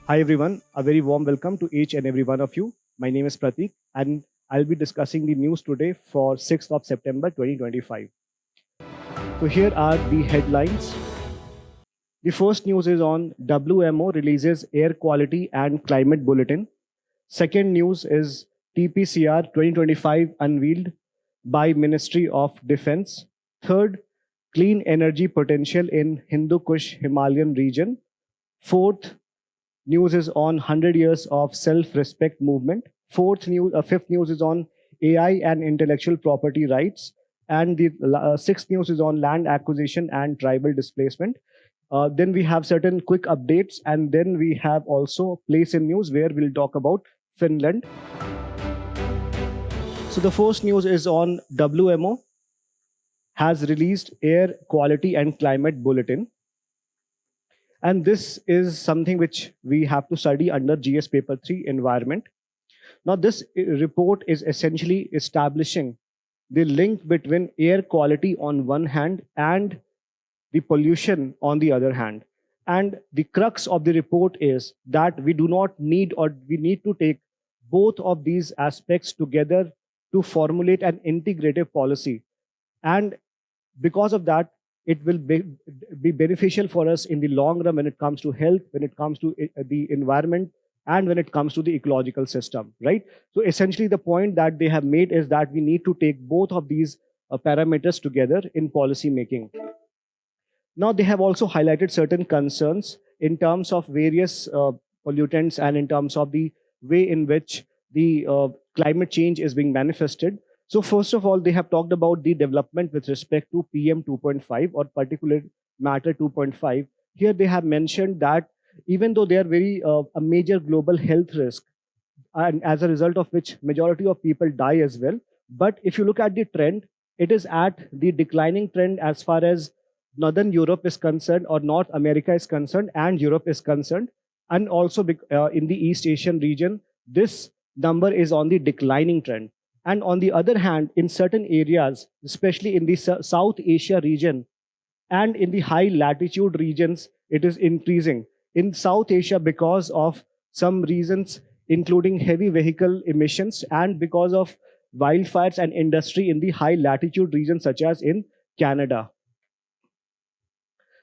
Hi everyone, a very warm welcome to each and every one of you. My name is Pratik and I'll be discussing the news today for 6th of September 2025. So here are the headlines. The first news is on WMO releases air quality and climate bulletin. Second news is TPCR 2025 unveiled by Ministry of Defense. Third, clean energy potential in Hindukush Himalayan region. Fourth, news is on 100 years of self-respect movement. Fifth news is on AI and intellectual property rights. And the sixth news is on land acquisition and tribal displacement. Then we have certain quick updates, and then we have also place in news where we'll talk about Finland. So the first news is on WMO has released air quality and climate bulletin. And this is something which we have to study under GS paper 3 environment. Now this report is essentially establishing the link between air quality on one hand and the pollution on the other hand. And the crux of the report is that we do not need, or we need to take both of these aspects together to formulate an integrative policy. And because of that, it will be beneficial for us in the long run when it comes to health, when it comes to the environment, and when it comes to the ecological system, right? So essentially the point that they have made is that we need to take both of these parameters together in policy making. Now they have also highlighted certain concerns in terms of various pollutants and in terms of the way in which the climate change is being manifested. So first of all, they have talked about the development with respect to PM 2.5 or particulate matter 2.5. Here they have mentioned that even though they are very a major global health risk, and as a result of which majority of people die as well. But if you look at the trend, it is at the declining trend as far as Northern Europe is concerned, or North America is concerned, and Europe is concerned. And also in the East Asian region, this number is on the declining trend. And on the other hand, in certain areas, especially in the South Asia region and in the high latitude regions, it is increasing. In South Asia, because of some reasons, including heavy vehicle emissions and because of wildfires and industry in the high latitude regions, such as in Canada.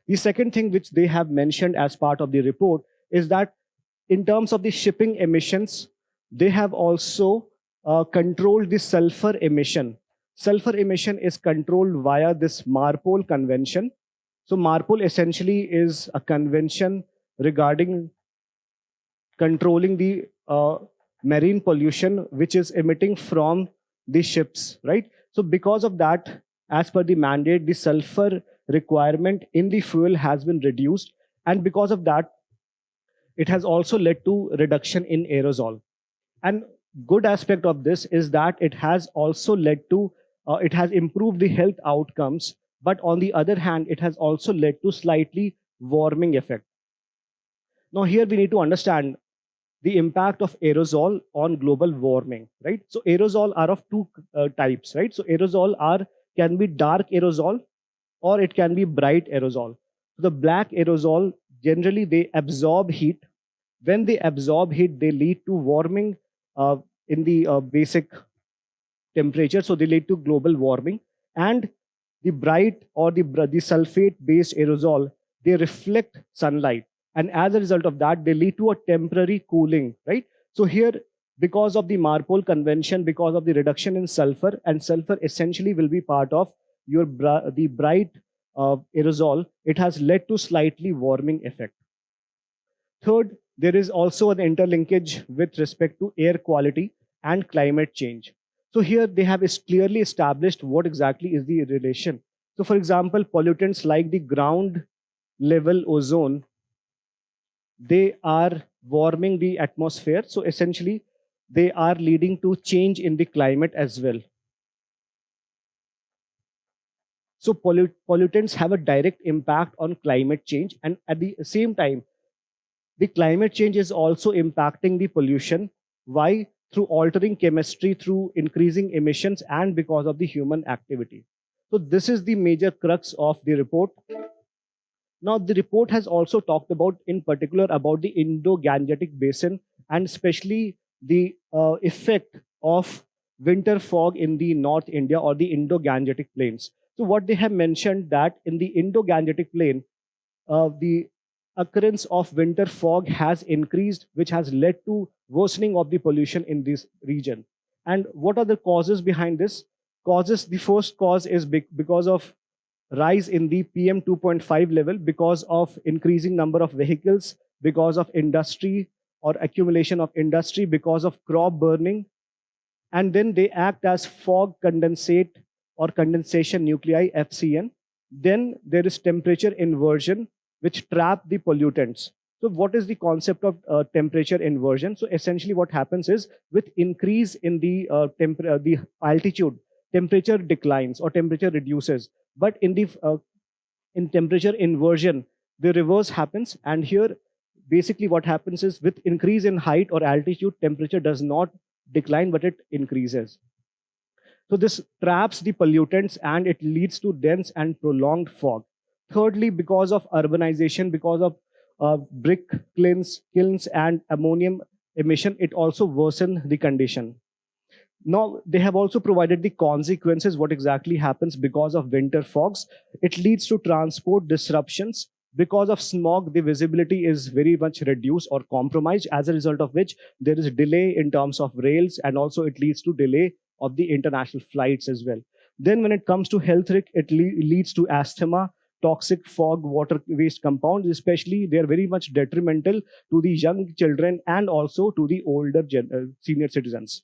The second thing which they have mentioned as part of the report is that in terms of the shipping emissions, they have also controlled the sulfur emission. Sulfur emission is controlled via this MARPOL convention. So MARPOL essentially is a convention regarding controlling the marine pollution which is emitting from the ships, right? So because of that, as per the mandate, the sulfur requirement in the fuel has been reduced. And because of that, it has also led to reduction in aerosol. And good aspect of this is that it has also led to, it has improved the health outcomes. But on the other hand, it has also led to slightly warming effect. Now here we need to understand the impact of aerosol on global warming, right? So aerosol are of two types, right? So aerosol can be dark aerosol or it can be bright aerosol. So the black aerosol, generally they absorb heat. When they absorb heat, they lead to warming in the basic temperature. So they lead to global warming. And the bright or the sulfate based aerosol, they reflect sunlight. And as a result of that, they lead to a temporary cooling, right? So here, because of the MARPOL convention, because of the reduction in sulfur, and sulfur essentially will be part of the bright aerosol, it has led to slightly warming effect. Third, there is also an interlinkage with respect to air quality and climate change. So here they have clearly established what exactly is the relation. So for example, pollutants like the ground level ozone, they are warming the atmosphere. So essentially, they are leading to change in the climate as well. So pollutants have a direct impact on climate change. And at the same time, the climate change is also impacting the pollution. Why? Through altering chemistry, through increasing emissions, and because of the human activity. So this is the major crux of the report. Now, the report has also talked about, in particular, about the Indo-Gangetic Basin, and especially the effect of winter fog in the North India or the Indo-Gangetic plains. So what they have mentioned that in the Indo-Gangetic plain, the occurrence of winter fog has increased, which has led to worsening of the pollution in this region. And what are the causes behind this? Causes, the first cause is because of rise in the PM 2.5 level, because of increasing number of vehicles, because of industry or accumulation of industry, because of crop burning, and then they act as fog condensate or condensation nuclei, FCN. Then there is temperature inversion, which trap the pollutants. So what is the concept of temperature inversion? So essentially what happens is, with increase in the altitude, temperature declines or temperature reduces. But in temperature inversion, the reverse happens. And here, basically what happens is, with increase in height or altitude, temperature does not decline, but it increases. So this traps the pollutants and it leads to dense and prolonged fog. Thirdly, because of urbanization, because of brick kilns and ammonium emission, it also worsen the condition. Now, they have also provided the consequences, what exactly happens because of winter fogs. It leads to transport disruptions. Because of smog, the visibility is very much reduced or compromised, as a result of which there is a delay in terms of rails, and also it leads to delay of the international flights as well. Then when it comes to health risk, it leads to asthma, toxic fog, water waste compounds, especially they are very much detrimental to the young children and also to the older senior citizens.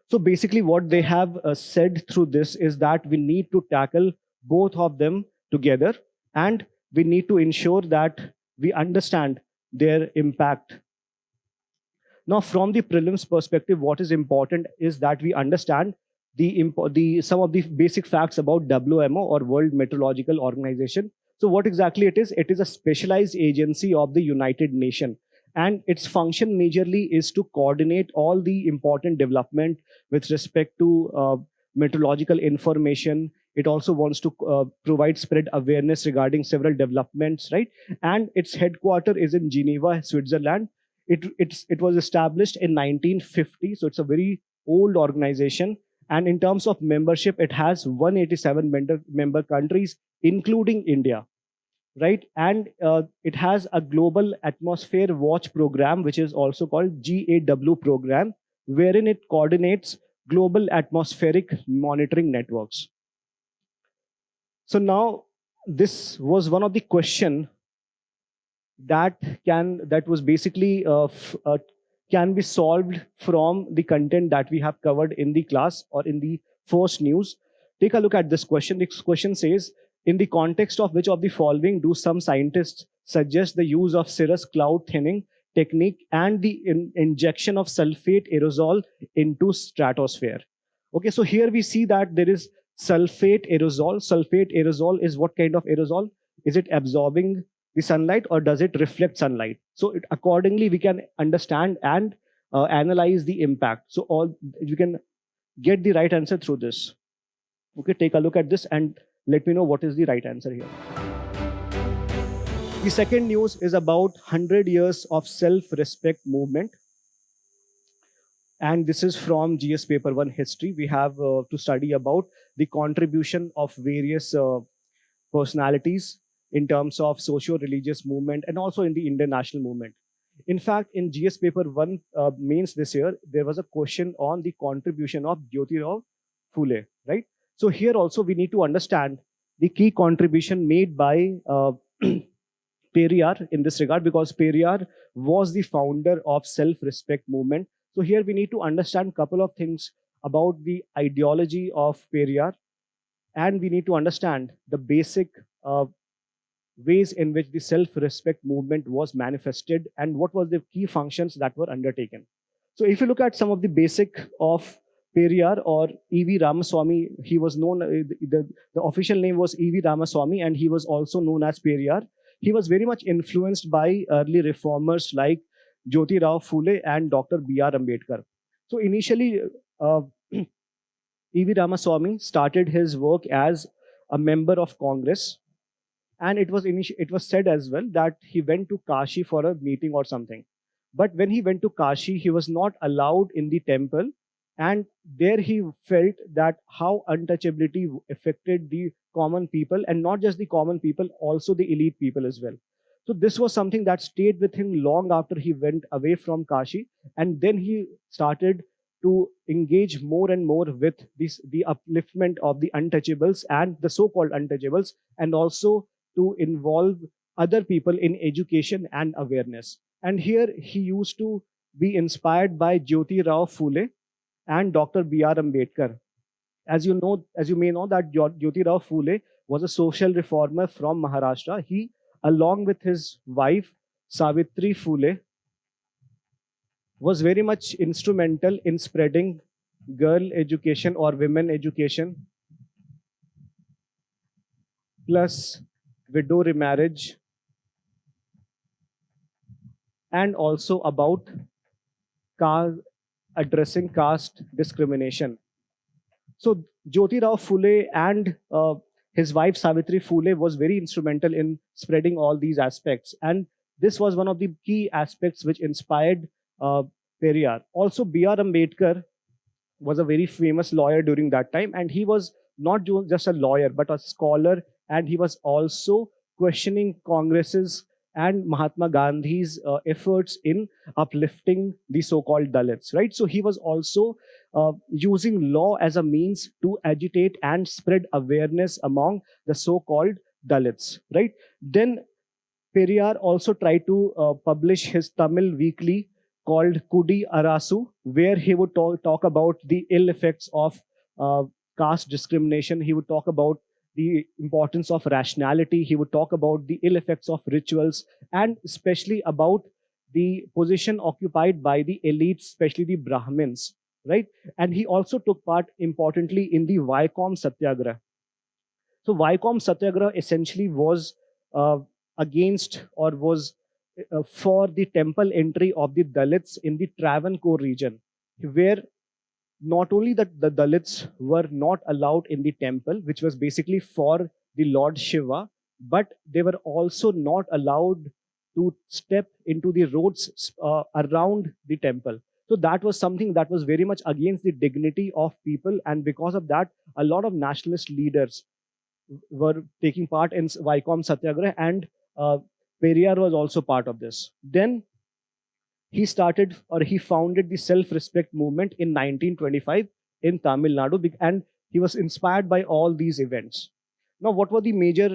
So basically, what they have said through this is that we need to tackle both of them together, and we need to ensure that we understand their impact. Now, from the prelims perspective, what is important is that we understand some of the basic facts about WMO, or World Meteorological Organization. So what exactly it is? It is a specialized agency of the United Nations, and its function majorly is to coordinate all the important development with respect to meteorological information. It also wants to spread awareness regarding several developments, right? And its headquarter is in Geneva, Switzerland. It was established in 1950, so it's a very old organization. And in terms of membership, it has 187 member countries, including India, right? And it has a global atmosphere watch program, which is also called GAW program, wherein it coordinates global atmospheric monitoring networks. So now, this was one of the question that was basically can be solved from the content that we have covered in the class or in the first news. Take a look at this question. This question says, in the context of which of the following do some scientists suggest the use of cirrus cloud thinning technique and the injection of sulfate aerosol into stratosphere? Okay, so here we see that there is sulfate aerosol. Sulfate aerosol is what kind of aerosol? Is it absorbing the sunlight, or does it reflect sunlight? So accordingly, we can understand and analyze the impact. So you can get the right answer through this. Okay, take a look at this and let me know what is the right answer here. The second news is about 100 years of self-respect movement. And this is from GS paper 1 history. We have to study about the contribution of various personalities in terms of socio-religious movement and also in the Indian national movement. In fact, in GS paper 1 mains this year, there was a question on the contribution of Jyotirao Phule, right? So here also we need to understand the key contribution made by Periyar in this regard, because Periyar was the founder of self-respect movement. So here we need to understand a couple of things about the ideology of Periyar, and we need to understand the basic ways in which the self-respect movement was manifested and what were the key functions that were undertaken. So if you look at some of the basic of Periyar or E.V. Ramaswamy, he was known, the official name was E.V. Ramaswamy, and he was also known as Periyar. He was very much influenced by early reformers like Jyotirao Phule and Dr. B.R. Ambedkar. So initially, E.V. Ramaswamy started his work as a member of Congress, And it was said as well that he went to Kashi for a meeting or something. But when he went to Kashi, he was not allowed in the temple, and there he felt that how untouchability affected the common people, and not just the common people, also the elite people as well. So this was something that stayed with him long after he went away from Kashi, and then he started to engage more and more with the upliftment of the untouchables and the so-called untouchables, and also to involve other people in education and awareness. And here he used to be inspired by Jyoti Rao Phule and Dr. B.R. Ambedkar. As you may know, that Jyoti Rao Phule was a social reformer from Maharashtra. He, along with his wife Savitri Phule, was very much instrumental in spreading girl education or women education, plus widow remarriage, and also about addressing caste discrimination. So Jyoti Rao Phule and his wife Savitri Phule was very instrumental in spreading all these aspects, and this was one of the key aspects which inspired uh, Periyar. Also, B.R. Ambedkar was a very famous lawyer during that time, and he was not just a lawyer but a scholar, and he was also questioning Congress's and Mahatma Gandhi's efforts in uplifting the so-called Dalits, right? So he was also using law as a means to agitate and spread awareness among the so-called Dalits, right? Then Periyar also tried to publish his Tamil weekly called Kudi Arasu, where he would talk about the ill effects of uh, caste discrimination. He would talk about the importance of rationality. He would talk about the ill effects of rituals, and especially about the position occupied by the elites, especially the Brahmins, right? And he also took part importantly in the Vaikom Satyagraha. So Vaikom Satyagraha essentially was uh, against, or was for the temple entry of the Dalits in the Travancore region, where not only that the Dalits were not allowed in the temple, which was basically for the Lord Shiva, but they were also not allowed to step into the roads around the temple. So that was something that was very much against the dignity of people, and because of that, a lot of nationalist leaders were taking part in Vaikom Satyagraha, and uh, Periyar was also part of this. Then he founded the self-respect movement in 1925 in Tamil Nadu, and he was inspired by all these events. Now, what were the major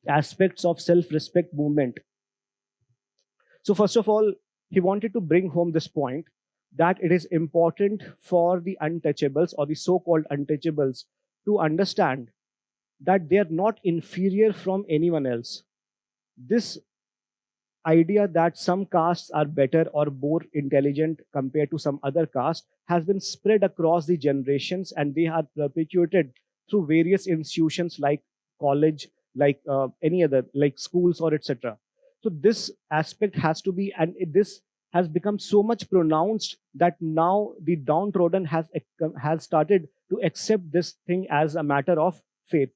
aspects of self-respect movement? So first of all, he wanted to bring home this point that it is important for the untouchables or the so-called untouchables to understand that they are not inferior from anyone else. This idea that some castes are better or more intelligent compared to some other caste has been spread across the generations, and they are perpetuated through various institutions like college, like any other, like schools or etc. So this aspect has to be, and this has become so much pronounced that now the downtrodden has started to accept this thing as a matter of faith.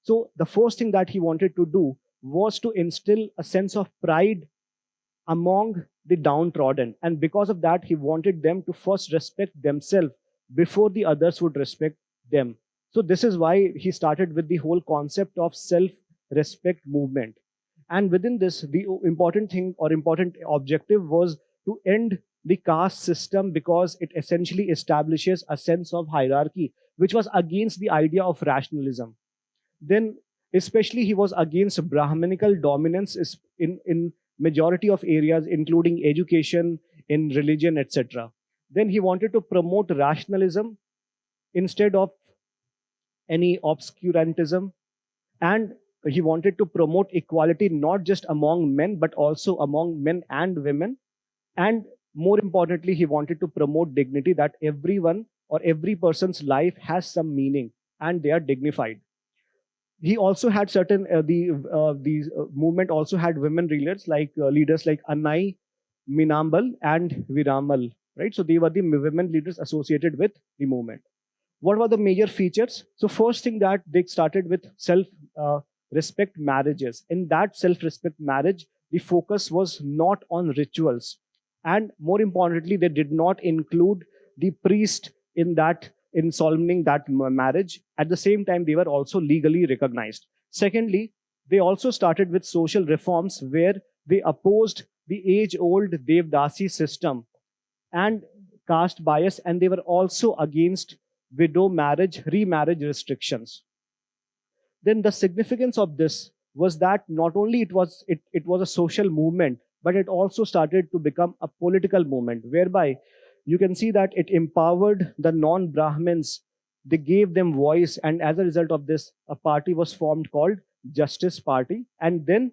So the first thing that he wanted to do was to instill a sense of pride among the downtrodden. And because of that, he wanted them to first respect themselves before the others would respect them. So this is why he started with the whole concept of self-respect movement. And within this, the important thing or important objective was to end the caste system, because it essentially establishes a sense of hierarchy, which was against the idea of rationalism. Then especially he was against Brahminical dominance in majority of areas, including education, in religion, etc. Then he wanted to promote rationalism instead of any obscurantism, and he wanted to promote equality not just among men but also among men and women. And more importantly, he wanted to promote dignity, that everyone or every person's life has some meaning and they are dignified. He also had certain the movement also had women leaders like Annai, Minambal, and Viramal, right? So they were the women leaders associated with the movement. What were the major features? So first thing that they started with self self-respect marriages. In that self-respect marriage, the focus was not on rituals. And more importantly, they did not include the priest in solemning that marriage. At the same time, they were also legally recognized. Secondly, they also started with social reforms where they opposed the age-old Devdasi system and caste bias, and they were also against widow marriage, remarriage restrictions. Then the significance of this was that not only it was a social movement, but it also started to become a political movement, whereby you can see that it empowered the non-Brahmins, they gave them voice, and as a result of this, a party was formed called Justice Party. And then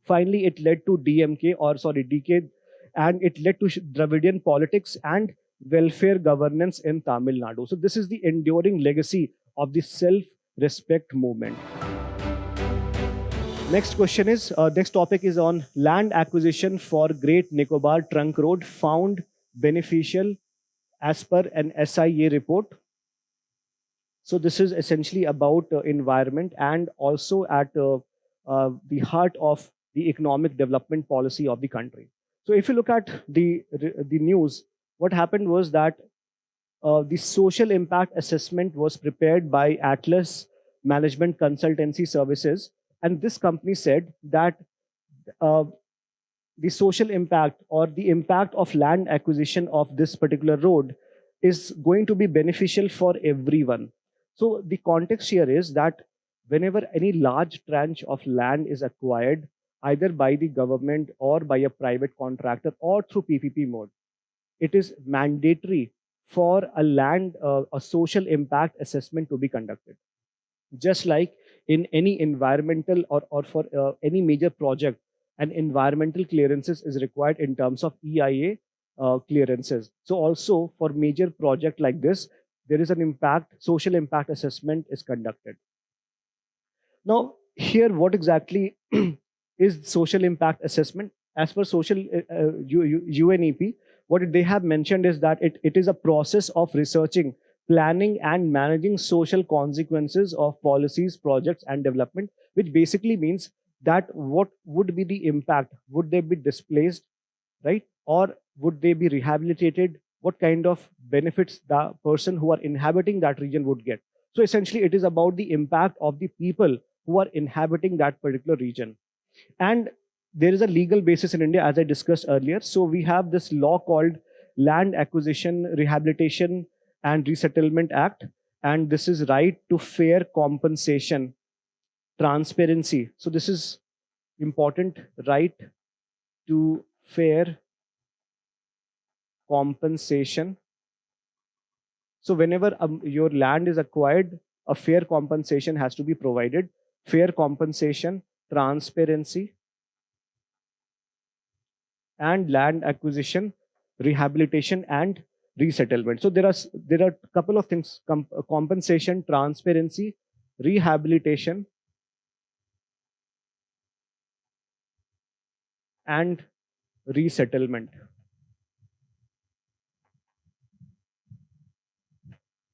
finally it led to DK, and it led to Dravidian politics and welfare governance in Tamil Nadu. So this is the enduring legacy of the self-respect movement. Next topic is on land acquisition for Great Nicobar Trunk Road found beneficial as per an SIA report. So this is essentially about environment and also at the heart of the economic development policy of the country. So if you look at the news, what happened was that the social impact assessment was prepared by Atlas Management Consultancy Services, and this company said that uh, the social impact or the impact of land acquisition of this particular road is going to be beneficial for everyone. So the context here is that whenever any large tranche of land is acquired, either by the government or by a private contractor or through PPP mode, it is mandatory for a social impact assessment to be conducted. Just like in any environmental or for any major project, an environmental clearances is required in terms of EIA clearances. So also for major project like this, there is an social impact assessment is conducted. Now, here what exactly is social impact assessment? As per UNEP, what they have mentioned is that it is a process of researching, planning, and managing social consequences of policies, projects, and development, which basically means that what would be the impact? Would they be displaced, right? Or would they be rehabilitated? What kind of benefits the person who are inhabiting that region would get? So essentially, it is about the impact of the people who are inhabiting that particular region. And there is a legal basis in India, as I discussed earlier. So we have this law called Land Acquisition, Rehabilitation, and Resettlement Act. And this is right to fair compensation, transparency. So this is important, right to fair compensation. So whenever your land is acquired, a fair compensation has to be provided. Fair compensation, transparency, and land acquisition, rehabilitation, and resettlement. So there are a couple of things: compensation, transparency, rehabilitation, and resettlement.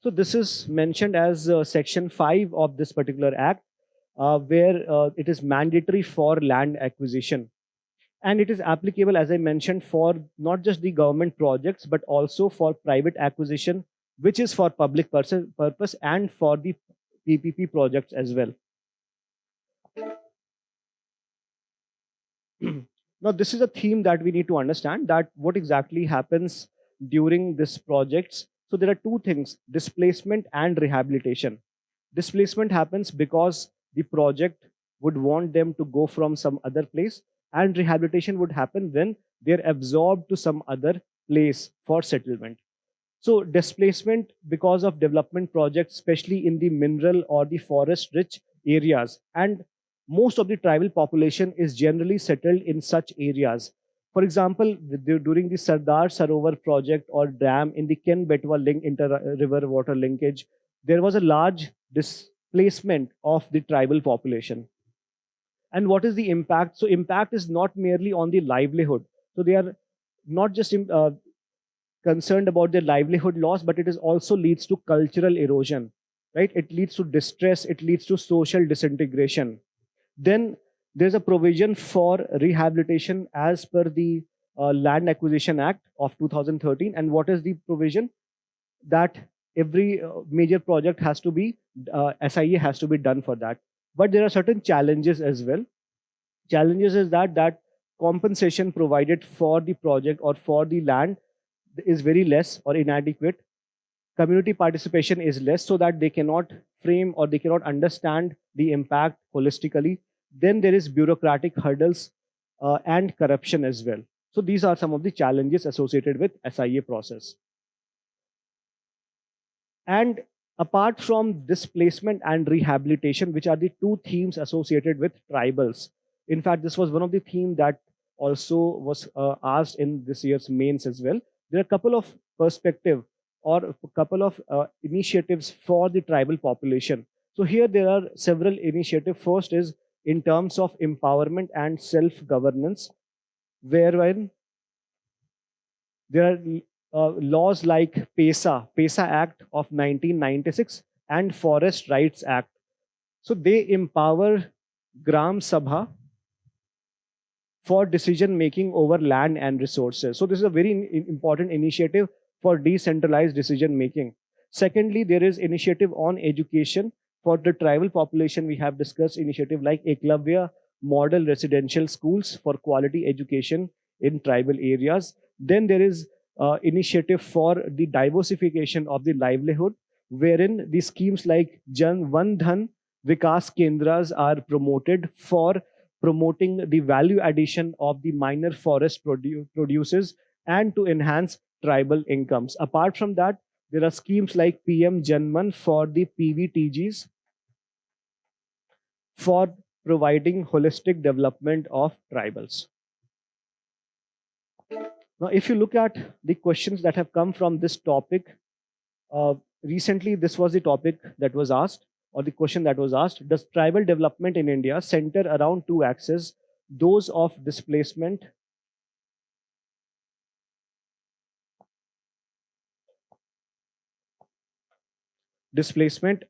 So this is mentioned as section 5 of this particular act, where it is mandatory for land acquisition. And it is applicable, as I mentioned, for not just the government projects, but also for private acquisition, which is for public purpose, and for the PPP projects as well. Now, this is a theme that we need to understand, that what exactly happens during these projects. So there are two things: displacement and rehabilitation. Displacement happens because the project would want them to go from some other place, and rehabilitation would happen when they're absorbed to some other place for settlement. So displacement because of development projects, especially in the mineral or the forest rich areas, and most of the tribal population is generally settled in such areas. For example, during the Sardar Sarovar project or dam in the Ken Betwa link inter-river water linkage, there was a large displacement of the tribal population. And what is the impact? So impact is not merely on the livelihood. So they are not just concerned about their livelihood loss, but it is also leads to cultural erosion, right? It leads to distress, it leads to social disintegration. Then there's a provision for rehabilitation as per the Land Acquisition Act of 2013. And what is the provision? That every major project has to be, SIA has to be done for that. But there are certain challenges as well. Challenges is that compensation provided for the project or for the land is very less or inadequate. Community participation is less, so that they cannot frame or they cannot understand the impact holistically. Then there is bureaucratic hurdles and corruption as well. So these are some of the challenges associated with SIA process. And apart from displacement and rehabilitation, which are the two themes associated with tribals, in fact, this was one of the themes that also was asked in this year's mains as well. There are a couple of perspective or a couple of initiatives for the tribal population. So here there are several initiatives. First is in terms of empowerment and self-governance, wherein there are laws like PESA Act of 1996 and Forest Rights Act. So they empower Gram Sabha for decision making over land and resources. So this is a very important initiative for decentralized decision making. Secondly, there is initiative on education for the tribal population. We have discussed initiative like Eklavya model residential schools for quality education in tribal areas. Then there is initiative for the diversification of the livelihood, wherein the schemes like Jan Van Dhan Vikas Kendras are promoted for promoting the value addition of the minor forest producers and to enhance tribal incomes. Apart from that, there are schemes like PM Janman for the PVTGs for providing holistic development of tribals. Now, if you look at the questions that have come from this topic, recently this was the topic that was asked, or the question that was asked: does tribal development in India center around two axes, those of displacement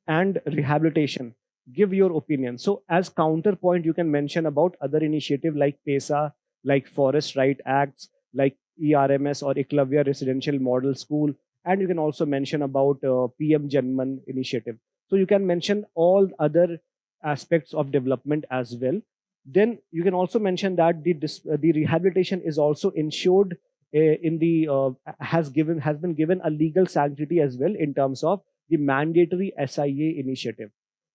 and rehabilitation? Give your opinion. So as counterpoint, you can mention about other initiative like PESA, like Forest Right Acts, like ERMS or Eklavya Residential Model School, and you can also mention about PM Janman initiative. So you can mention all other aspects of development as well. Then you can also mention that the rehabilitation is also ensured in the has been given a legal sanctity as well in terms of the mandatory SIA initiative.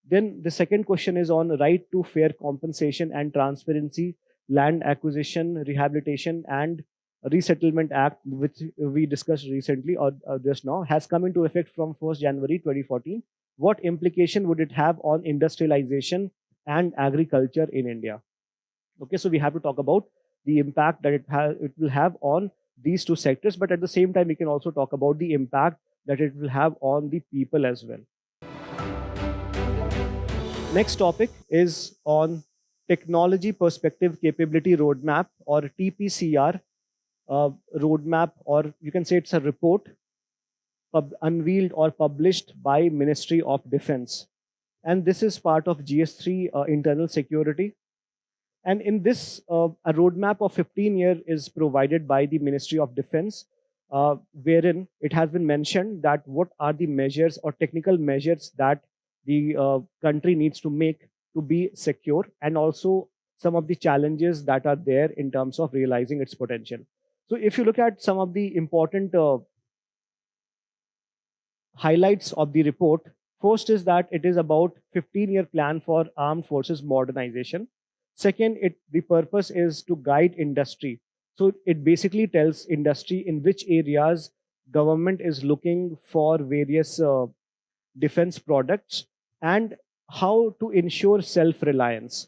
Then the second question is on right to fair compensation and transparency, land acquisition, rehabilitation, and Resettlement Act, which we discussed recently or just now, has come into effect from 1st January 2014. What implication would it have on industrialization and agriculture in India? Okay, so we have to talk about the impact that it will have on these two sectors, but at the same time, we can also talk about the impact that it will have on the people as well. Next topic is on Technology Perspective Capability Roadmap, or TPCR roadmap, or you can say it's a report unveiled or published by Ministry of Defense. And this is part of GS3 internal security. And in this, a roadmap of 15 years is provided by the Ministry of Defense, wherein it has been mentioned that what are the measures or technical measures that the country needs to make to be secure, and also some of the challenges that are there in terms of realizing its potential. So if you look at some of the important highlights of the report, first is that it is about 15-year plan for armed forces modernization. Second, the purpose is to guide industry. So it basically tells industry in which areas government is looking for various defense products and how to ensure self-reliance.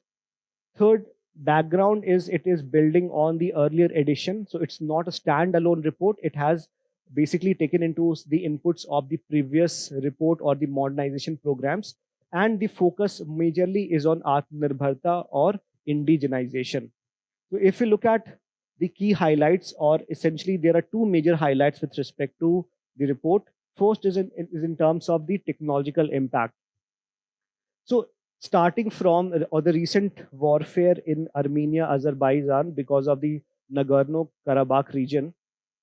Third, background is it is building on the earlier edition. So it's not a standalone report. It has basically taken into the inputs of the previous report or the modernization programs. And the focus majorly is on Atmanirbharta or indigenization. So if you look at the key highlights, or essentially there are two major highlights with respect to the report. First is in terms of the technological impact. So starting from the recent warfare in Armenia, Azerbaijan, because of the Nagorno-Karabakh region,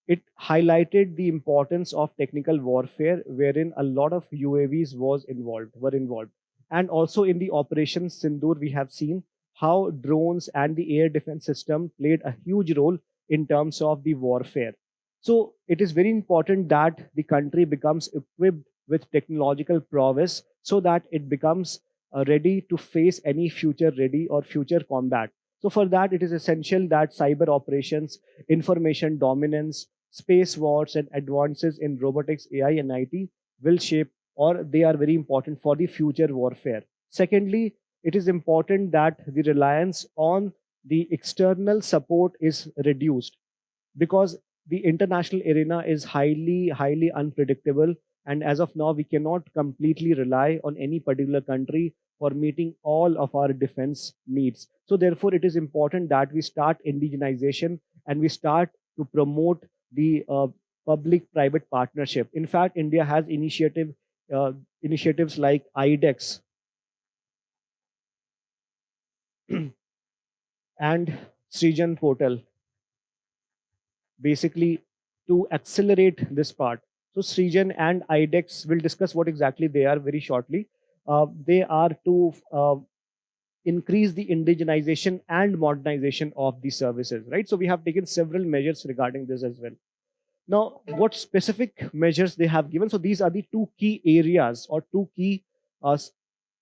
it highlighted the importance of technical warfare, wherein a lot of UAVs were involved. And also in the Operation Sindoor, we have seen how drones and the air defense system played a huge role in terms of the warfare. So it is very important that the country becomes equipped with technological prowess so that it becomes ready to face any future ready or future combat. So for that, it is essential that cyber operations, information dominance, space wars, and advances in robotics, AI, and IT will shape, or they are very important for the future warfare. Secondly, it is important that the reliance on the external support is reduced, because the international arena is highly unpredictable, and as of now we cannot completely rely on any particular country for meeting all of our defense needs. So therefore it is important that we start indigenization and we start to promote the public private partnership. In fact, India has uh, initiatives like IDEX and Srijan portal, basically to accelerate this part. So Srijan and IDEX will discuss what exactly they are very shortly. They are to increase the indigenization and modernization of the services, right? So we have taken several measures regarding this as well. Now, what specific measures they have given? So these are the two key areas or two key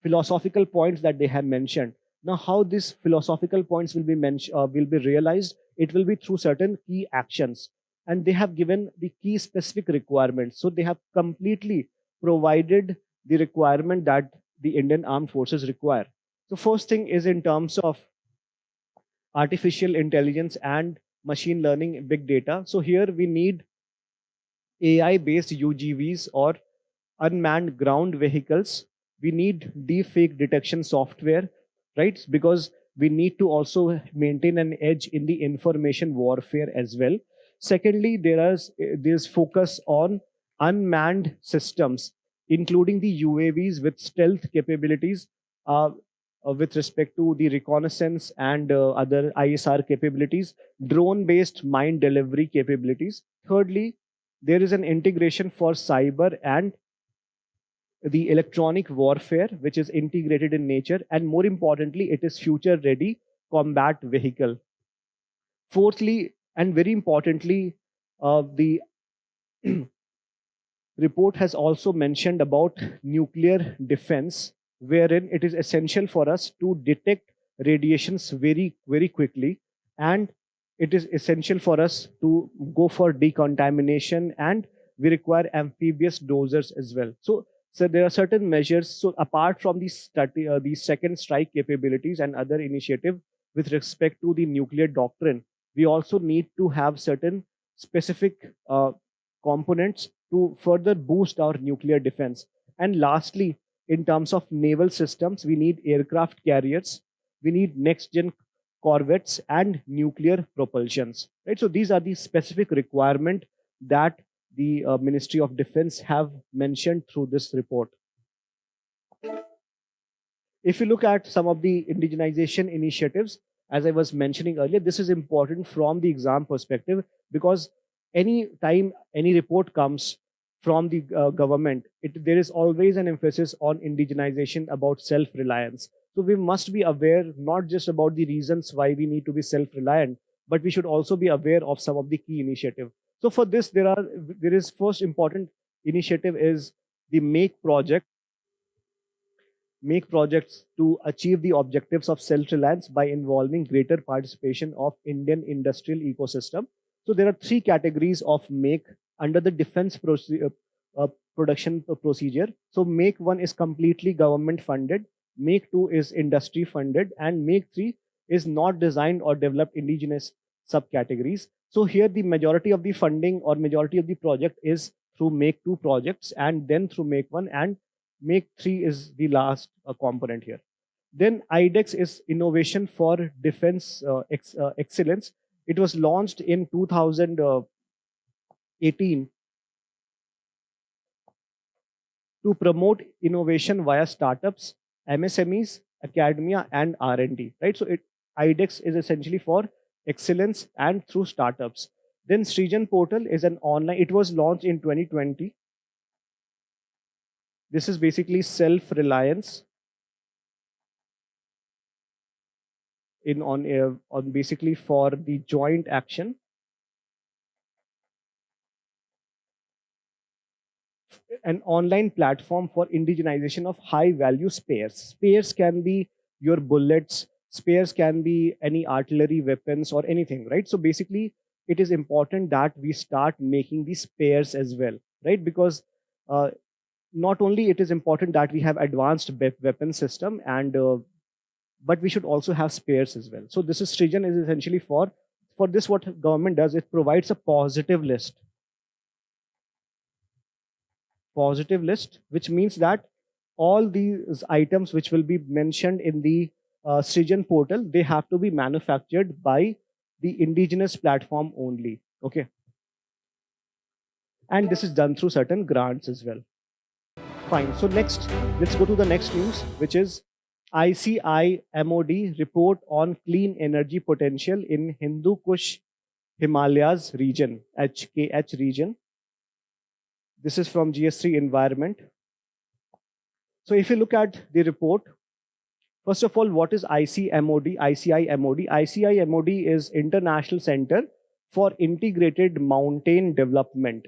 philosophical points that they have mentioned. Now, how these philosophical points will be realized? It will be through certain key actions, and they have given the key specific requirements. So they have completely provided the requirement that the Indian Armed Forces require. So first thing is in terms of artificial intelligence and machine learning, big data. So here we need AI based UGVs or unmanned ground vehicles. We need deepfake detection software, right? Because we need to also maintain an edge in the information warfare as well. Secondly, there's focus on unmanned systems, including the UAVs with stealth capabilities, uh, with respect to the reconnaissance and other ISR capabilities, drone based mine delivery capabilities. Thirdly, there is an integration for cyber and the electronic warfare, which is integrated in nature, and more importantly, it is future ready combat vehicle. Fourthly, and very importantly, the report has also mentioned about nuclear defense, wherein it is essential for us to detect radiations very quickly, and it is essential for us to go for decontamination, and we require amphibious dosers as well. So there are certain measures. So apart from the second strike capabilities and other initiative with respect to the nuclear doctrine, we also need to have certain specific components to further boost our nuclear defense. And lastly, in terms of naval systems, we need aircraft carriers, we need next gen corvettes and nuclear propulsions. Right. So these are the specific requirement that the Ministry of Defense have mentioned through this report. If you look at some of the indigenization initiatives, as I was mentioning earlier, this is important from the exam perspective, because any time any report comes from the government, there is always an emphasis on indigenization, about self-reliance. So we must be aware not just about the reasons why we need to be self-reliant, but we should also be aware of some of the key initiatives. So for this, there is first important initiative is the make projects to achieve the objectives of self-reliance by involving greater participation of Indian industrial ecosystem. So there are three categories of make under the production procedure. So make one is completely government funded, make two is industry funded, and make three is not designed or developed indigenous subcategories. So here the majority of the funding or majority of the project is through make two projects, and then through make one, and make three is the last component here. Then IDEX is Innovation for Defense Excellence. It was launched in 2018 to promote innovation via startups, MSMEs, academia, and R&D, right? So IDEX is essentially for excellence and through startups. Then Srijan portal is an online, it was launched in 2020. This is basically self-reliance on basically for the joint action, an online platform for indigenization of high value spares. Spares can be your bullets, spares can be any artillery weapons or anything, right? So basically, it is important that we start making these spares as well, right? Because not only it is important that we have advanced weapon system and but we should also have spares as well. So this is Srijan is essentially for this, what government does, it provides a positive list, which means that all these items which will be mentioned in the Srijan portal, they have to be manufactured by the indigenous platform only. Okay. And this is done through certain grants as well. Fine. So next, let's go to the next news, which is ICIMOD report on clean energy potential in Hindukush Himalayas region, HKH region. This is from GS3 Environment. So if you look at the report, first of all, what is ICIMOD? ICIMOD is International Center for Integrated Mountain Development.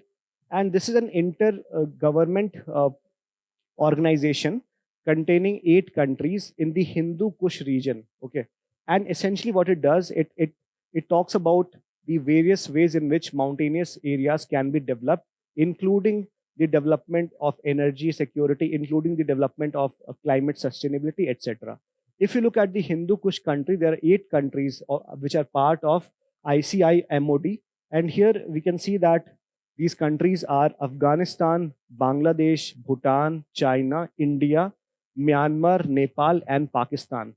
And this is an inter-government organization containing 8 countries in the Hindu Kush region. Okay. And essentially what it does, it talks about the various ways in which mountainous areas can be developed, including the development of energy security, including the development of climate sustainability, etc. If you look at the Hindu Kush country, there are 8 countries which are part of ICIMOD. And here we can see that these countries are Afghanistan, Bangladesh, Bhutan, China, India, Myanmar, Nepal, and Pakistan.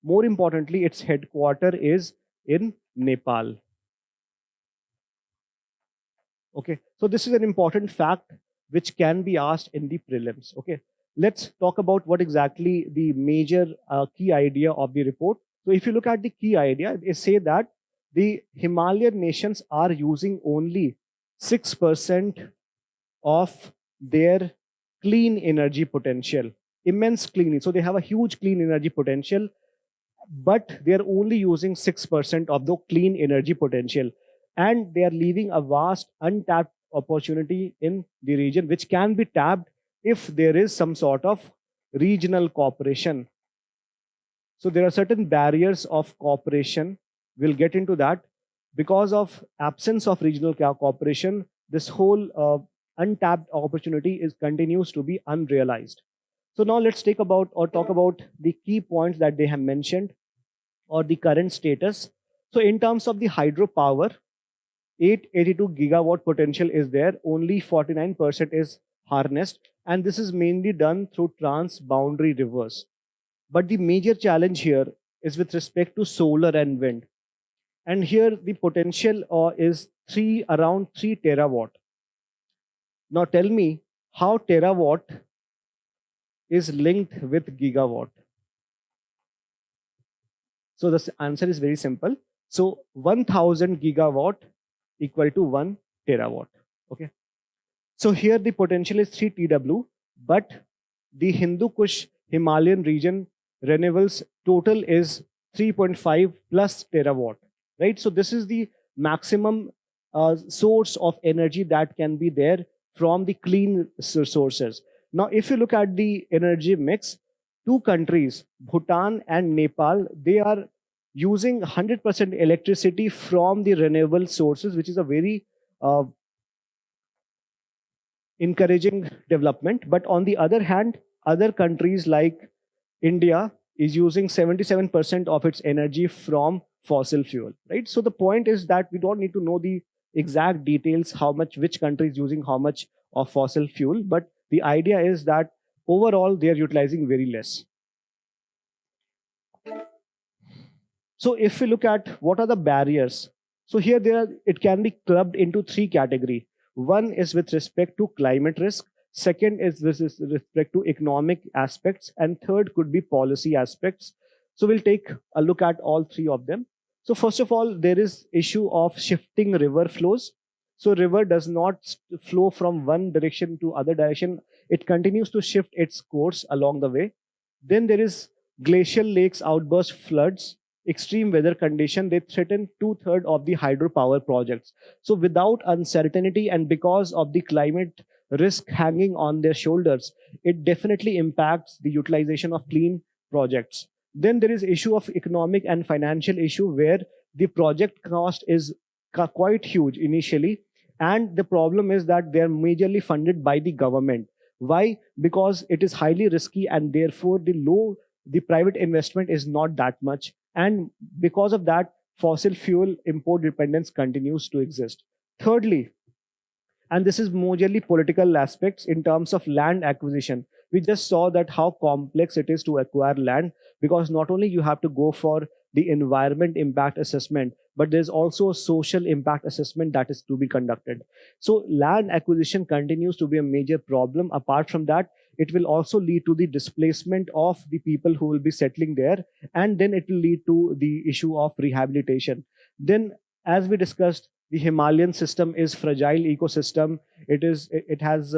More importantly, its headquarter is in Nepal. Okay, so this is an important fact which can be asked in the prelims. Okay, let's talk about what exactly the major key idea of the report. So if you look at the key idea, they say that the Himalayan nations are using only 6% of their clean energy potential, immense clean. So they have a huge clean energy potential, but they are only using 6% of the clean energy potential. And they are leaving a vast untapped opportunity in the region, which can be tapped if there is some sort of regional cooperation. So there are certain barriers of cooperation. We'll get into that. Because of absence of regional cooperation, this whole untapped opportunity continues to be unrealized. So now let's talk about the key points that they have mentioned or the current status. So in terms of the hydropower, 882 gigawatt potential is there, only 49% is harnessed, and this is mainly done through trans-boundary rivers. But the major challenge here is with respect to solar and wind. And here the potential is around 3 terawatt. Now tell me how terawatt is linked with gigawatt. So the answer is very simple. So 1000 gigawatt equal to 1 terawatt. Okay. So here the potential is 3 TW, but the Hindu Kush Himalayan region renewables total is 3.5 plus terawatt, right? So this is the maximum source of energy that can be there from the clean sources. Now, if you look at the energy mix, 2 countries, Bhutan and Nepal, they are using 100% electricity from the renewable sources, which is a very encouraging development. But on the other hand, other countries like India is using 77% of its energy from fossil fuel, right? So the point is that we don't need to know the exact details, which country is using how much of fossil fuel, but the idea is that overall they are utilizing very less. So if we look at what are the barriers, so here it can be clubbed into 3 categories. One is with respect to climate risk. Second is with respect to economic aspects, and third could be policy aspects. So we'll take a look at all three of them. So first of all, there is issue of shifting river flows. So river does not flow from one direction to other direction. It continues to shift its course along the way. Then there is glacial lakes outburst floods, extreme weather condition. They threaten two-thirds of the hydropower projects. So without uncertainty and because of the climate risk hanging on their shoulders, it definitely impacts the utilization of clean projects. Then there is issue of economic and financial issue where the project cost is quite huge initially, and the problem is that they are majorly funded by the government. Why? Because it is highly risky, and therefore the private investment is not that much, and because of that, fossil fuel import dependence continues to exist. Thirdly, and this is majorly political aspects in terms of land acquisition. We just saw that how complex it is to acquire land, because not only you have to go for the environment impact assessment, but there's also a social impact assessment that is to be conducted. So land acquisition continues to be a major problem. Apart from that, it will also lead to the displacement of the people who will be settling there, and then it will lead to the issue of rehabilitation. Then, as we discussed, the Himalayan system is fragile ecosystem. It has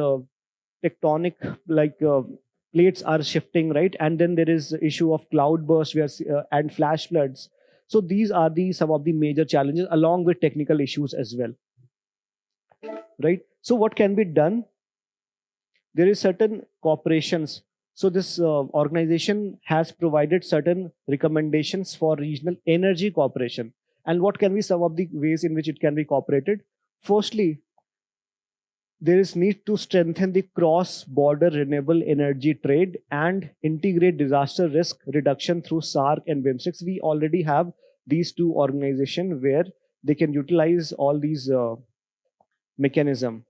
tectonic, like plates are shifting, right? And then there is issue of cloud burst and flash floods. So these are the some of the major challenges along with technical issues as well, right? So what can be done? There is certain corporations. So this organization has provided certain recommendations for regional energy cooperation. And what can be some of the ways in which it can be cooperated? Firstly, there is need to strengthen the cross-border renewable energy trade and integrate disaster risk reduction through SARC and BIMSTEC. We already have these two organizations where they can utilize all these mechanisms.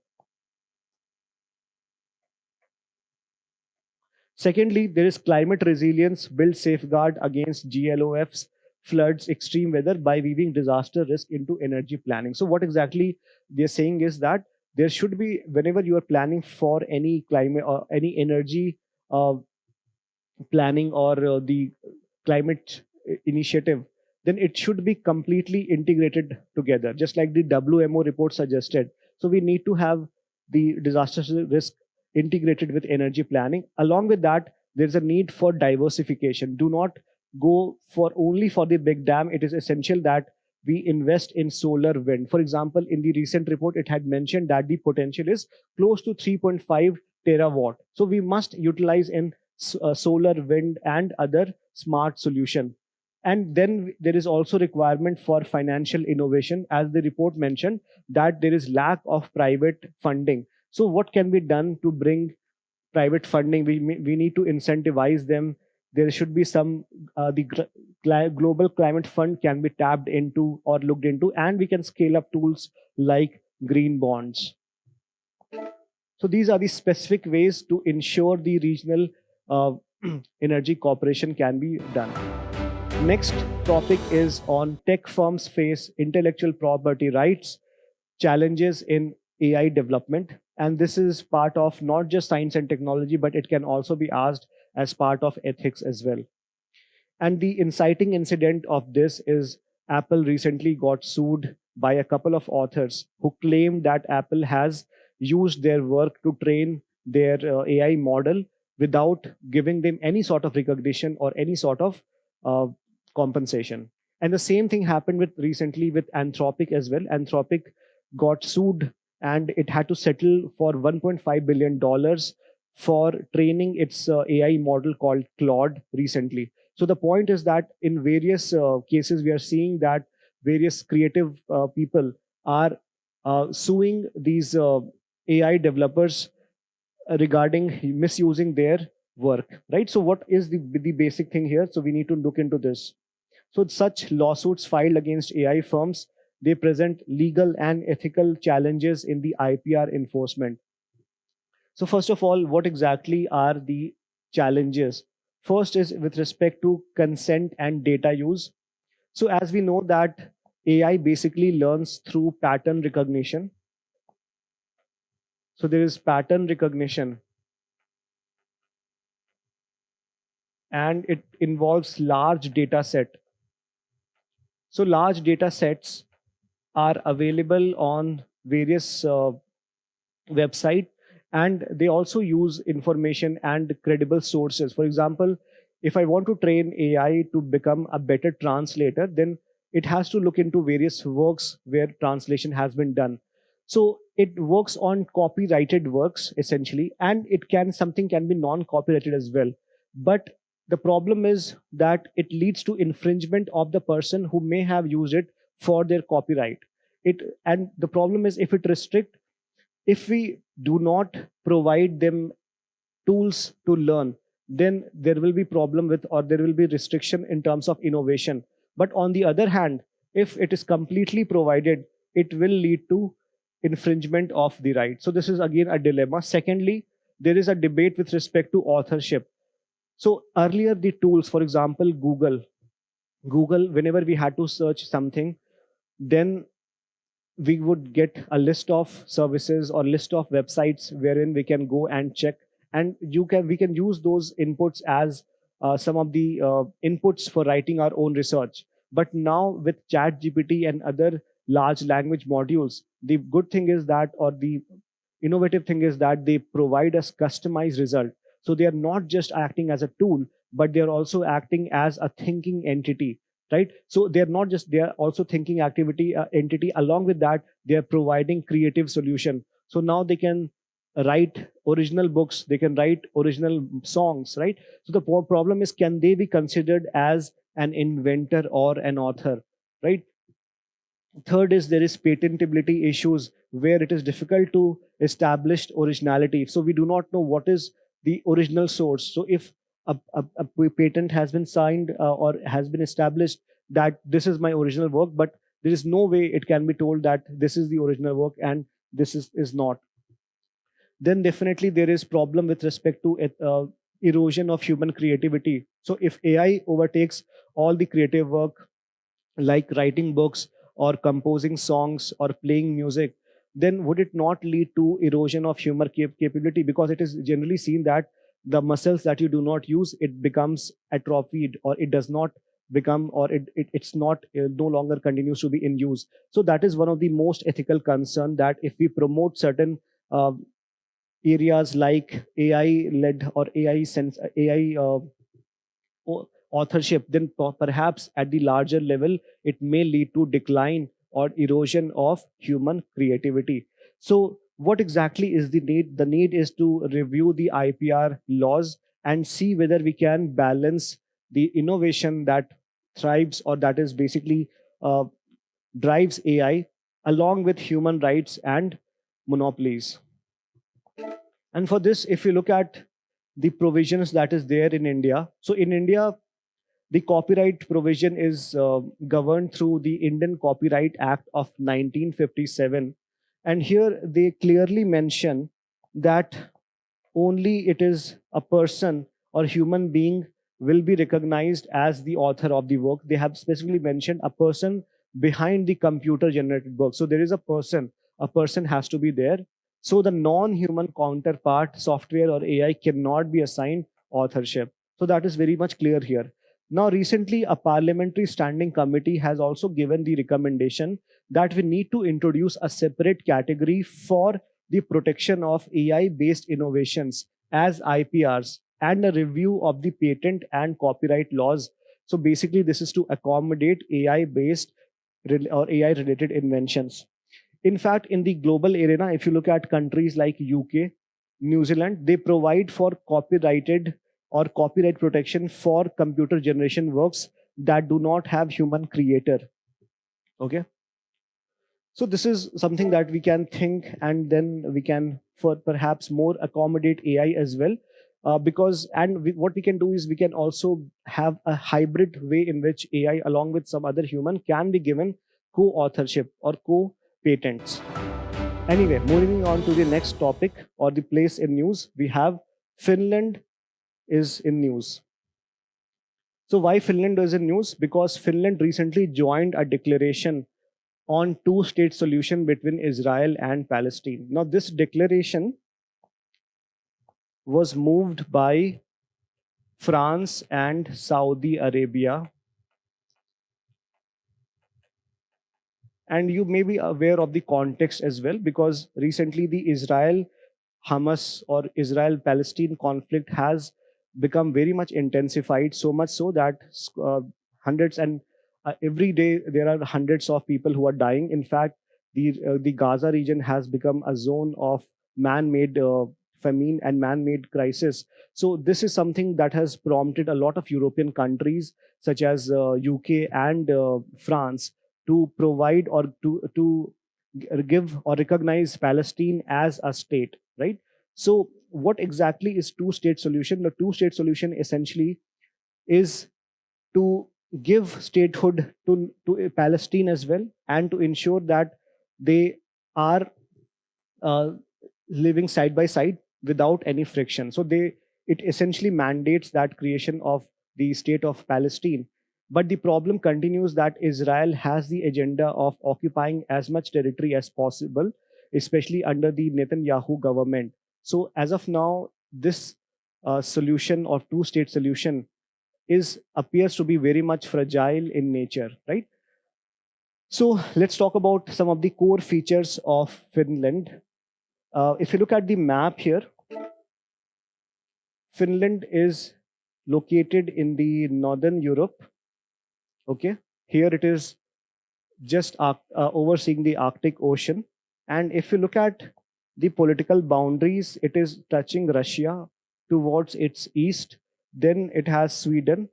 Secondly, there is climate resilience, build safeguard against GLOFs, floods, extreme weather by weaving disaster risk into energy planning. So what exactly they're saying is that there should be, whenever you are planning for any climate or any energy uh, planning or the climate initiative, then it should be completely integrated together, just like the WMO report suggested. So we need to have the disaster risk integrated with energy planning. Along with that, there's a need for diversification. Do not go for only for the big dam. It is essential that we invest in solar wind. For example, in the recent report, it had mentioned that the potential is close to 3.5 terawatt. So we must utilize in solar, wind, and other smart solution. And then there is also requirement for financial innovation, as the report mentioned that there is lack of private funding. So what can be done to bring private funding? We need to incentivize them. There should be some global climate fund can be tapped into or looked into, and we can scale up tools like green bonds. So these are the specific ways to ensure the regional uh, energy cooperation can be done. Next topic is on tech firms face intellectual property rights challenges in AI development. And this is part of not just science and technology, but it can also be asked as part of ethics as well. And the inciting incident of this is Apple recently got sued by a couple of authors who claimed that Apple has used their work to train their AI model without giving them any sort of recognition or any sort of uh, compensation. And the same thing happened with recently with Anthropic as well. Anthropic got sued and it had to settle for $1.5 billion for training its AI model called Claude recently. So the point is that in various cases, we are seeing that various creative people are suing these AI developers regarding misusing their work, right? So what is the basic thing here? So we need to look into this. So such lawsuits filed against AI firms, they present legal and ethical challenges in the IPR enforcement. So first of all, what exactly are the challenges? First is with respect to consent and data use. So as we know that AI basically learns through pattern recognition. So there is pattern recognition, and it involves large data set. So large data sets are available on various website, and they also use information and credible sources. For example, if I want to train AI to become a better translator, then it has to look into various works where translation has been done. So it works on copyrighted works essentially, and it can something can be non copyrighted as well. But the problem is that it leads to infringement of the person who may have used it for their copyright. It And the problem is, if we do not provide them tools to learn, then there will be problem with, or there will be restriction in terms of innovation. But on the other hand, if it is completely provided, it will lead to infringement of the right. So this is again a dilemma. Secondly, there is a debate with respect to authorship. So earlier, the tools, for example, Google, whenever we had to search something, then we would get a list of services or list of websites wherein we can go and check, and we can use those inputs as some of the inputs for writing our own research. But now with chat gpt and other large language modules, the good thing is that, or the innovative thing is that, they provide us customized result. So they are not just acting as a tool, but they are also acting as a thinking entity, right? So they are not just, they are also thinking activity entity. Along with that, they are providing creative solution. So now they can write original books, they can write original songs, right? So the problem is, can they be considered as an inventor or an author, right? Third is, there is patentability issues where it is difficult to establish originality. So we do not know what is the original source. So if a patent has been signed or has been established that this is my original work, but there is no way it can be told that this is the original work and is not, then definitely there is problem with respect to erosion of human creativity. So if AI overtakes all the creative work, like writing books or composing songs or playing music, then would it not lead to erosion of human capability? Because it is generally seen that the muscles that you do not use, it becomes atrophied, or it does not become, or it's not no longer continues to be in use. So that is one of the most ethical concern, that if we promote certain uh, areas like AI led or AI authorship, then perhaps at the larger level, it may lead to decline or erosion of human creativity. So, what exactly is the need? The need is to review the IPR laws and see whether we can balance the innovation that thrives, or that is basically uh, drives AI, along with human rights and monopolies. And for this, if you look at the provisions that is there in India, so in India, the copyright provision is governed through the Indian Copyright Act of 1957. And here they clearly mention that only it is a person or human being will be recognized as the author of the work. They have specifically mentioned a person behind the computer generated work. So there is a person has to be there. So the non human counterpart, software or AI, cannot be assigned authorship. So that is very much clear here. Now, recently, a parliamentary standing committee has also given the recommendation that we need to introduce a separate category for the protection of AI based innovations as IPRs, and a review of the patent and copyright laws. So basically, this is to accommodate AI based or AI related inventions. In fact, in the global arena, if you look at countries like UK, New Zealand, they provide for copyrighted or copyright protection for computer generation works that do not have human creator. Okay. So this is something that we can think, and then we can for perhaps more accommodate AI as well. Because what we can do is we can also have a hybrid way in which AI along with some other human can be given co-authorship or co-patents. Anyway, moving on to the next topic, or the place in news, we have Finland is in news. So why Finland is in news? Because Finland recently joined a declaration on two-state solution between Israel and Palestine. Now, this declaration was moved by France and Saudi Arabia. And you may be aware of the context as well, because recently the Israel Hamas or Israel Palestine conflict has become very much intensified, so much so that hundreds and every day there are hundreds of people who are dying. In fact, the Gaza region has become a zone of man-made famine and man-made crisis. So this is something that has prompted a lot of European countries such as UK and France to provide or to give or recognize Palestine as a state, right? So what exactly is two-state solution? The two-state solution essentially is to give statehood to Palestine as well, and to ensure that they are uh, living side by side without any friction. So it essentially mandates that creation of the state of Palestine. But the problem continues that Israel has the agenda of occupying as much territory as possible, especially under the Netanyahu government. So as of now, this solution or two-state solution is appears to be very much fragile in nature, right? So let's talk about some of the core features of Finland. If you look at the map here, Finland is located in the northern Europe. Okay, here it is just overseeing the Arctic Ocean. And if you look at the political boundaries, it is touching Russia towards its east. Then it has Sweden,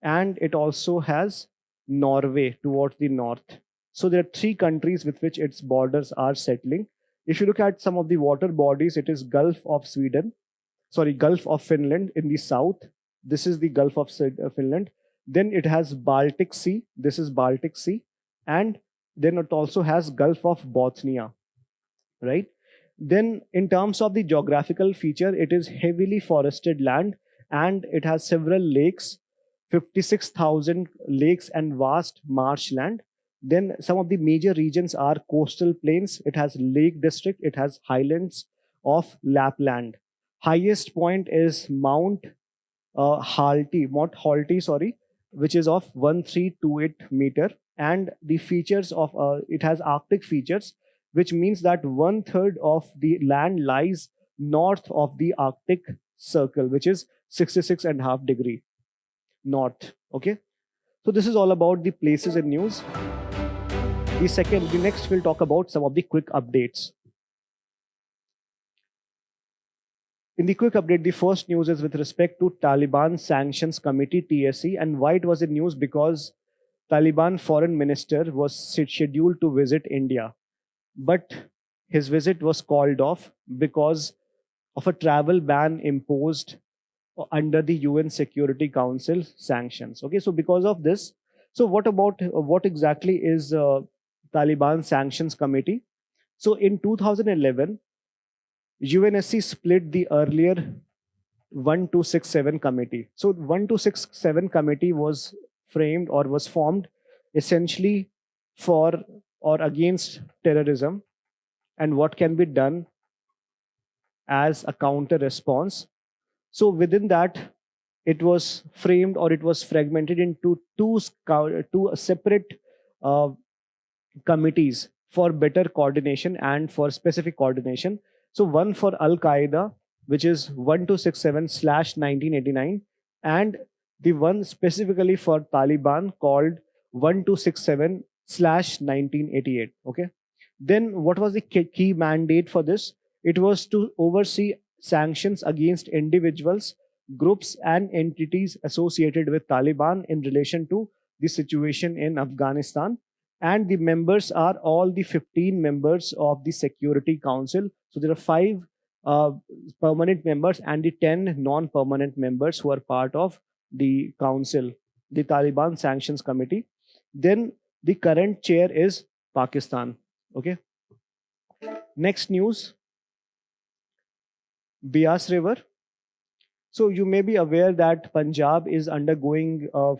and it also has Norway towards the north. So there are three countries with which its borders are settling. If you look at some of the water bodies, it is Gulf of Finland in the south. This is the Gulf of Finland. Then it has Baltic Sea. This is Baltic Sea. And then it also has Gulf of Bothnia, right? Then in terms of the geographical feature, it is heavily forested land, and it has several lakes, 56,000 lakes and vast marshland. Then some of the major regions are coastal plains. It has Lake District. It has highlands of Lapland. Highest point is Mount Halti, sorry, which is of 1328 meter. And the features of it has Arctic features, which means that one third of the land lies north of the Arctic Circle, which is 66.5 degree north. Okay, so this is all about the places in news. The next we'll talk about some of the quick updates. In the quick update, the first news is with respect to Taliban Sanctions Committee (TSC), and why it was in news because Taliban foreign minister was scheduled to visit India, but his visit was called off because of a travel ban imposed under the UN Security Council sanctions. Okay, so because of this, so what exactly is Taliban Sanctions Committee? So in 2011, UNSC split the earlier 1267 committee. So 1267 committee was framed or was formed essentially for or against terrorism and what can be done as a counter response. So within that, it was framed or it was fragmented into two separate uh, committees for better coordination and for specific coordination. So one for Al Qaeda, which is 1267/1989, and the one specifically for Taliban called 1267/1988. Okay. Then what was the key mandate for this? It was to oversee sanctions against individuals, groups, and entities associated with Taliban in relation to the situation in Afghanistan. And the members are all the 15 members of the Security Council. So there are five uh, permanent members and the 10 non-permanent members who are part of the council, the Taliban Sanctions Committee. Then the current chair is Pakistan. Okay. Next news, Bias River. So you may be aware that Punjab is undergoing a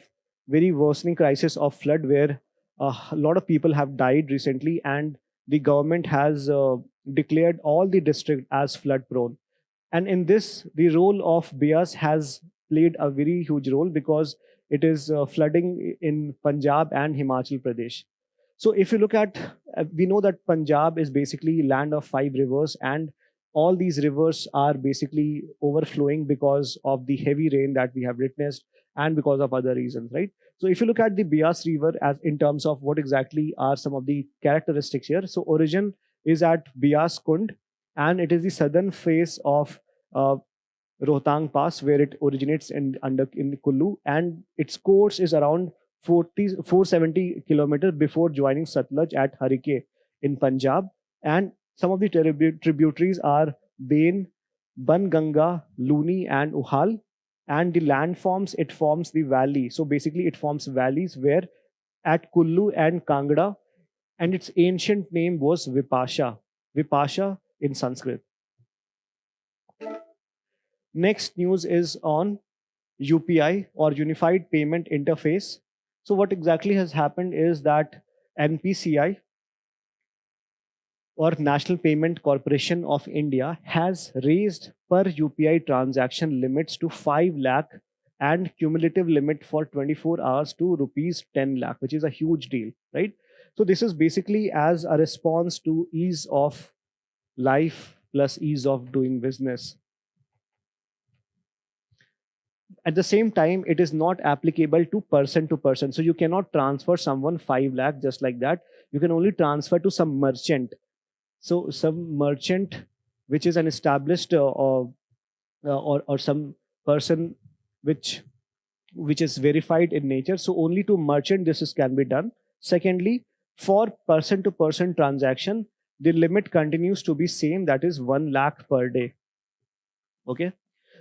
very worsening crisis of flood, where A lot of people have died recently, and the government has declared all the district as flood prone. And in this, the role of Beas has played a very huge role, because it is flooding in Punjab and Himachal Pradesh. So if you look at, we know that Punjab is basically land of 5 rivers, and all these rivers are basically overflowing because of the heavy rain that we have witnessed, and because of other reasons, right? So if you look at the Beas River as in terms of what exactly are some of the characteristics here, so origin is at Beas Kund, and it is the southern face of uh, Rohtang Pass, where it originates in Kullu, and its course is around 470 kilometers before joining Satluj at Harike in Punjab. And some of the tributaries are Bain, Banganga, Luni, and Uhal. And the landforms, it forms the valley. So basically, it forms valleys where at Kullu and Kangra, and its ancient name was Vipasha in Sanskrit. Next news is on UPI, or Unified Payment Interface. So what exactly has happened is that NPCI, or National Payment Corporation of India, has raised per UPI transaction limits to 5 lakh, and cumulative limit for 24 hours to rupees 10 lakh, which is a huge deal, right? So this is basically as a response to ease of life plus ease of doing business. At the same time, it is not applicable to person, so you cannot transfer someone 5 lakh just like that. You can only transfer to some merchant. So some merchant which is an established or some person which is verified in nature, so only to merchant this is can be done. Secondly, for person to person transaction, the limit continues to be same, that is 1 lakh per day. Okay.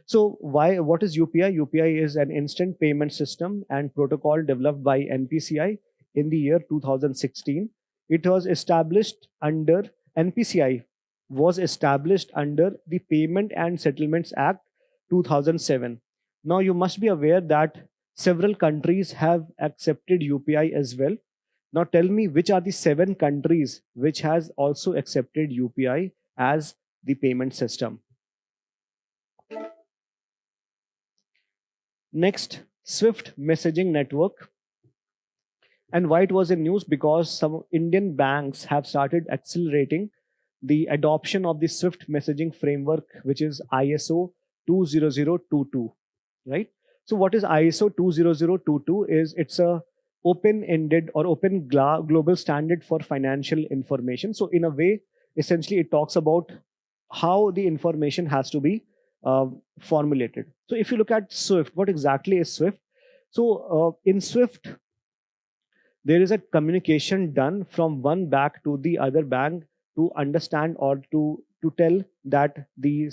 So what is UPI? UPI is an instant payment system and protocol developed by NPCI in the year 2016. It was established under NPCI was established under the Payment and Settlements Act 2007. Now you must be aware that several countries have accepted UPI as well. Now tell me, which are the 7 countries which has also accepted UPI as the payment system? Next, Swift messaging network. And why it was in news? Because some Indian banks have started accelerating the adoption of the Swift messaging framework, which is ISO 20022, right? So what is ISO 20022 is it's a open-ended or open global standard for financial information. So in a way, essentially it talks about how the information has to be formulated. So if you look at Swift, what exactly is Swift? So in Swift, there is a communication done from one bank to the other bank to understand or to tell that the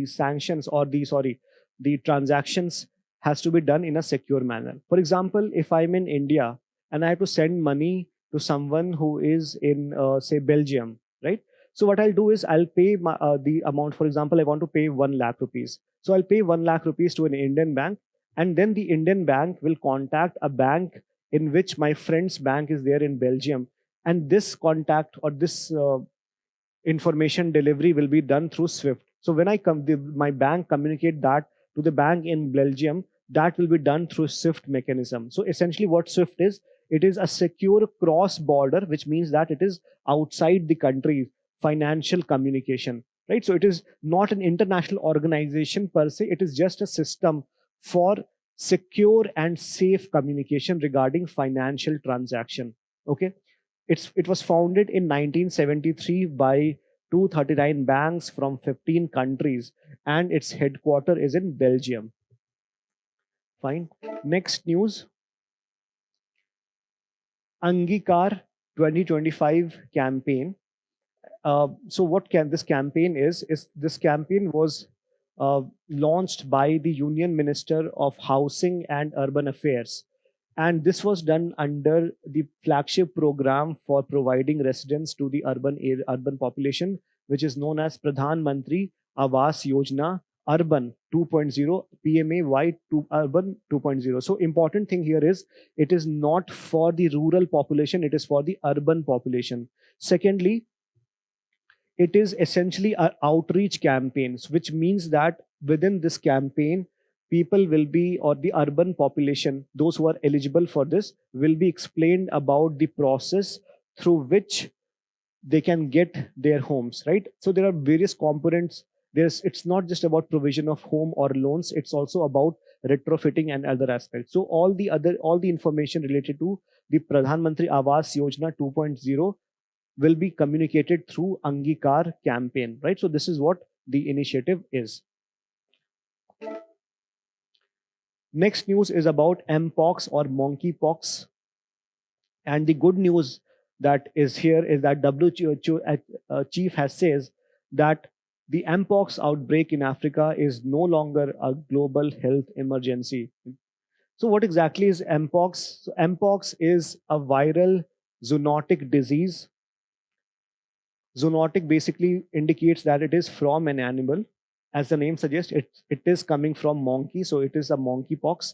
sanctions or the transactions has to be done in a secure manner. For example, if I'm in India and I have to send money to someone who is in say Belgium, right? So what I'll do is I'll pay the amount. For example, I want to pay 1 lakh rupees, so I'll pay 1 lakh rupees to an Indian bank, and then the Indian bank will contact a bank in which my friend's bank is there in Belgium, and this contact or this information delivery will be done through Swift. So when my bank communicate that to the bank in Belgium, that will be done through Swift mechanism. So essentially, what Swift is, it is a secure cross-border, which means that it is outside the country financial communication, right? So it is not an international organization per se; it is just a system for secure and safe communication regarding financial transaction. Okay. It was founded in 1973 by 239 banks from 15 countries, and its headquarter is in Belgium. Fine. Next news. Angikar 2025 campaign. So what can this campaign is this campaign was launched by the Union Minister of Housing and Urban Affairs, and this was done under the flagship program for providing residence to the urban population, which is known as Pradhan Mantri Awas Yojana urban 2.0, PMAY urban 2.0. So important thing here is it is not for the rural population, it is for the urban population. Secondly, it is essentially a outreach campaigns, which means that within this campaign, people will be, or the urban population, those who are eligible for this, will be explained about the process through which they can get their homes, right? So there are various components. It's not just about provision of home or loans, it's also about retrofitting and other aspects. So all the information related to the Pradhan Mantri Awas Yojana 2.0 will be communicated through Angikar campaign, right? So this is what the initiative is. Next news is about mpox or monkeypox. And the good news that is here is that WHO chief has says that the mpox outbreak in Africa is no longer a global health emergency. So what exactly is mpox? So mpox is a viral zoonotic disease. Zoonotic basically indicates that it is from an animal. As the name suggests, it is coming from monkey, so it is a monkeypox.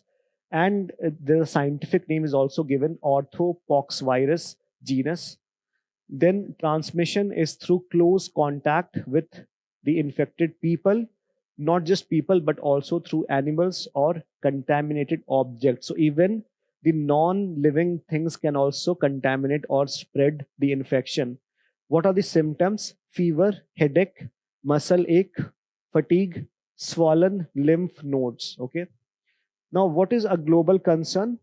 And the scientific name is also given orthopox virus genus. Then transmission is through close contact with the infected people, not just people, but also through animals or contaminated objects. So even the non-living things can also contaminate or spread the infection. What are the symptoms? Fever, headache, muscle ache, fatigue, swollen lymph nodes. Okay. Now, what is a global concern?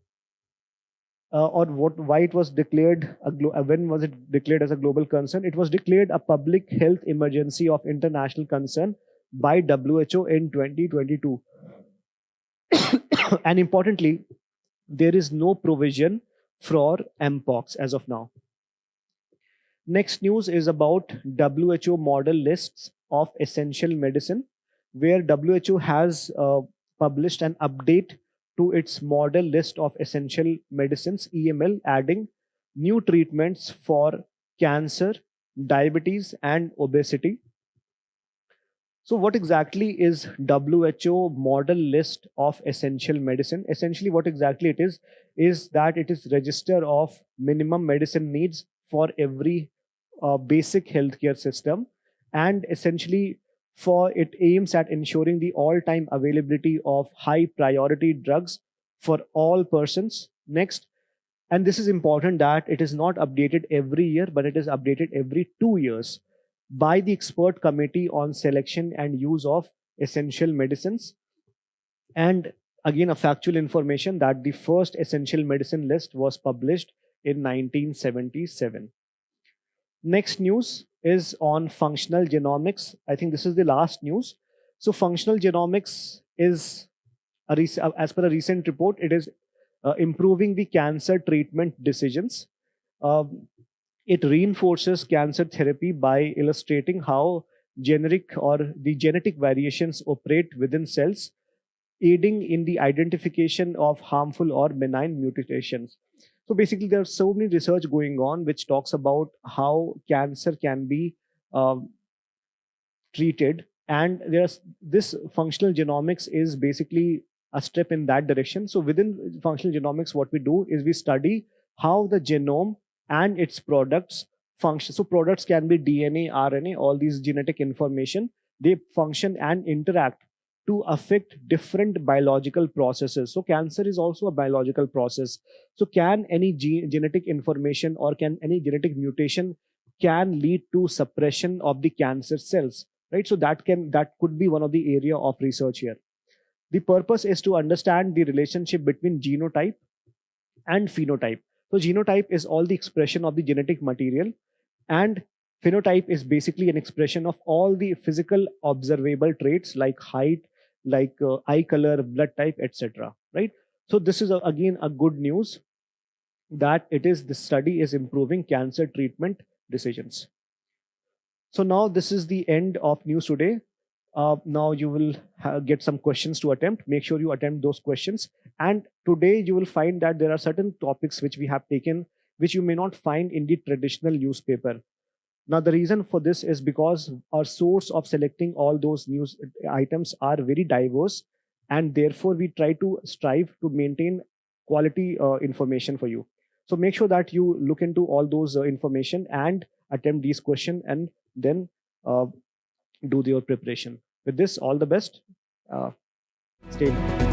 Or why it was declared when was it declared as a global concern? It was declared a public health emergency of international concern by WHO in 2022. And importantly, there is no provision for mpox as of now. Next news is about WHO model lists of essential medicine, where WHO has published an update to its model list of essential medicines, EML, adding new treatments for cancer, diabetes, and obesity. So, what exactly is WHO model list of essential medicine? Essentially, what exactly it is that it is register of minimum medicine needs for every basic healthcare system, and essentially for it aims at ensuring the all-time availability of high priority drugs for all persons. Next, and this is important that it is not updated every year, but it is updated every 2 years by the expert committee on selection and use of essential medicines. And again, a factual information that the first essential medicine list was published in 1977. Next news is on functional genomics. I think this is the last news. So functional genomics is, as per a recent report, it is improving the cancer treatment decisions. Um, it reinforces cancer therapy by illustrating how generic or the genetic variations operate within cells, aiding in the identification of harmful or benign mutations. So basically, there's so many research going on which talks about how cancer can be um, treated, and there's this functional genomics is basically a step in that direction. So within functional genomics, what we do is we study how the genome and its products function. So products can be DNA, RNA, all these genetic information. They function and interact to affect different biological processes. So cancer is also a biological process. So can any genetic information or can any genetic mutation can lead to suppression of the cancer cells, right? So that could be one of the area of research here. The purpose is to understand the relationship between genotype and phenotype. So genotype is all the expression of the genetic material, and phenotype is basically an expression of all the physical observable traits like height, like eye color, blood type, etc. Right? So this is again a good news that this study is improving cancer treatment decisions. So now this is the end of news today. Now you will get some questions to attempt. Make sure you attempt those questions. And today you will find that there are certain topics which we have taken, which you may not find in the traditional newspaper. Now, the reason for this is because our source of selecting all those news items are very diverse, and therefore we try to strive to maintain quality information for you. So make sure that you look into all those information and attempt these questions, and then uh, do your preparation. With this, all the best. Uh, Stay.